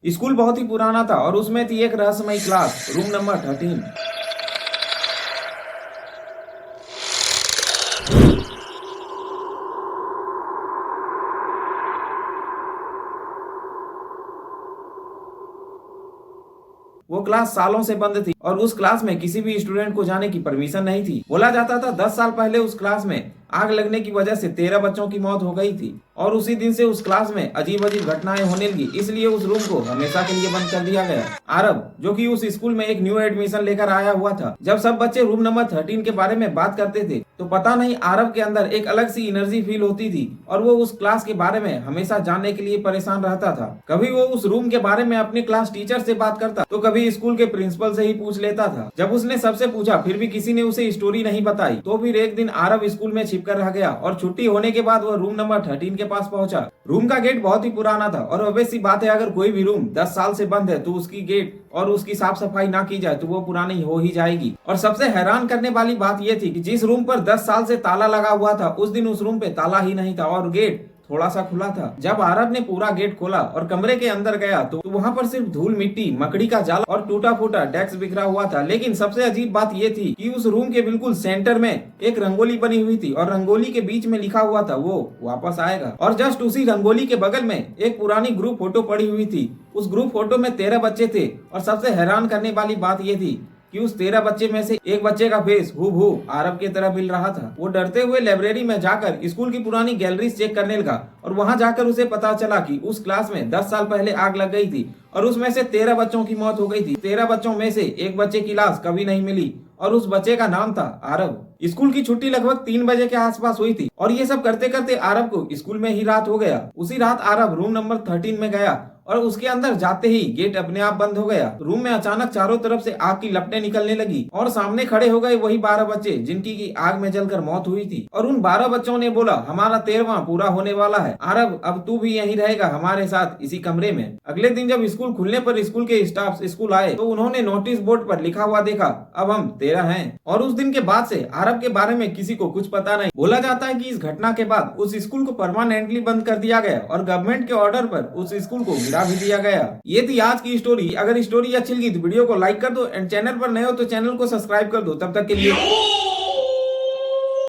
School बहुत ही पुराना था और उसमें थी एक रहस्यमयी क्लास, रूम नंबर 13। वो क्लास सालों से बंद थी और उस क्लास में किसी भी स्टूडेंट को जाने की परमिशन नहीं थी। बोला जाता था 10 साल पहले उस क्लास में आग लगने की वजह से 13 बच्चों की मौत हो गई थी और उसी दिन से उस क्लास में अजीब अजीब घटनाएं होने लगी, इसलिए उस रूम को हमेशा के लिए बंद कर दिया गया। आरब, जो कि उस स्कूल में एक न्यू एडमिशन लेकर आया हुआ था, जब सब बच्चे रूम नंबर 13 के बारे में बात करते थे तो पता नहीं आरब के अंदर एक अलग सी एनर्जी फील होती थी और वो उस क्लास के बारे में हमेशा जानने के लिए परेशान रहता था। कभी वो उस रूम के बारे में अपने क्लास टीचर से बात करता तो कभी स्कूल के प्रिंसिपल से ही पूछ लेता था। जब उसने सबसे पूछा फिर भी किसी ने उसे स्टोरी नहीं बताई तो फिर एक दिन आरब स्कूल में छिपकर रह गया और छुट्टी होने के बाद वो रूम नंबर 13 के पास पहुंचा। रूम का गेट बहुत ही पुराना था और ऑब्वियस सी बात है, अगर कोई भी रूम 10 साल से बंद है तो उसकी गेट और उसकी साफ सफाई ना की जाए तो वो पुरानी हो ही जाएगी। और सबसे हैरान करने वाली बात यह थी कि जिस रूम पर 10 साल से ताला लगा हुआ था उस दिन उस रूम पे ताला ही नहीं था और गेट थोड़ा सा खुला था। जब आरब ने पूरा गेट खोला और कमरे के अंदर गया तो वहां पर सिर्फ धूल मिट्टी, मकड़ी का जाला और टूटा फूटा डेस्क बिखरा हुआ था। लेकिन सबसे अजीब बात यह थी कि उस रूम के बिल्कुल सेंटर में एक रंगोली बनी हुई थी और रंगोली के बीच में लिखा हुआ था वो वापस आएगा। और जस्ट उसी रंगोली के बगल में एक पुरानी ग्रुप फोटो पड़ी हुई थी। उस ग्रुप फोटो में 13 बच्चे थे और सबसे हैरान करने वाली बात यह थी कि उस 13 बच्चे में से एक बच्चे का फेस हूबहू आरब की तरह मिल रहा था। वो डरते हुए लाइब्रेरी में जाकर स्कूल की पुरानी गैलरी चेक करने लगा और वहां जाकर उसे पता चला कि उस क्लास में 10 साल पहले आग लग गई थी और उसमें से 13 बच्चों की मौत हो गई थी। 13 बच्चों में से एक बच्चे की लाश कभी नहीं मिली और उस बच्चे का नाम था आरब। स्कूल की छुट्टी लगभग 3 बजे के आसपास हुई थी और ये सब करते करते आरब को स्कूल में ही रात हो गया। उसी रात आरब रूम नंबर 13 में गया और उसके अंदर जाते ही गेट अपने आप बंद हो गया। रूम में अचानक चारों तरफ से आग की लपटें निकलने लगी और सामने खड़े हो गए वही 12 बच्चे जिनकी की आग में जलकर मौत हुई थी। और उन 12 बच्चों ने बोला, हमारा 13वां पूरा होने वाला है आरब, अब तू भी यहीं रहेगा हमारे साथ इसी कमरे में। अगले दिन जब स्कूल खुलने पर स्कूल के स्टाफ स्कूल आए तो उन्होंने नोटिस बोर्ड पर लिखा हुआ देखा, अब हम 13 हैं। और उस दिन के बाद से आरब के बारे में किसी को कुछ पता नहीं। बोला जाता है कि इस घटना के बाद उस स्कूल को परमानेंटली बंद कर दिया गया और गवर्नमेंट के ऑर्डर पर उस स्कूल को गिरा भी दिया गया। ये थी आज की स्टोरी। अगर स्टोरी अच्छी लगी तो वीडियो को लाइक कर दो एंड चैनल पर नए हो तो चैनल को सब्सक्राइब कर दो। तब तक के लिए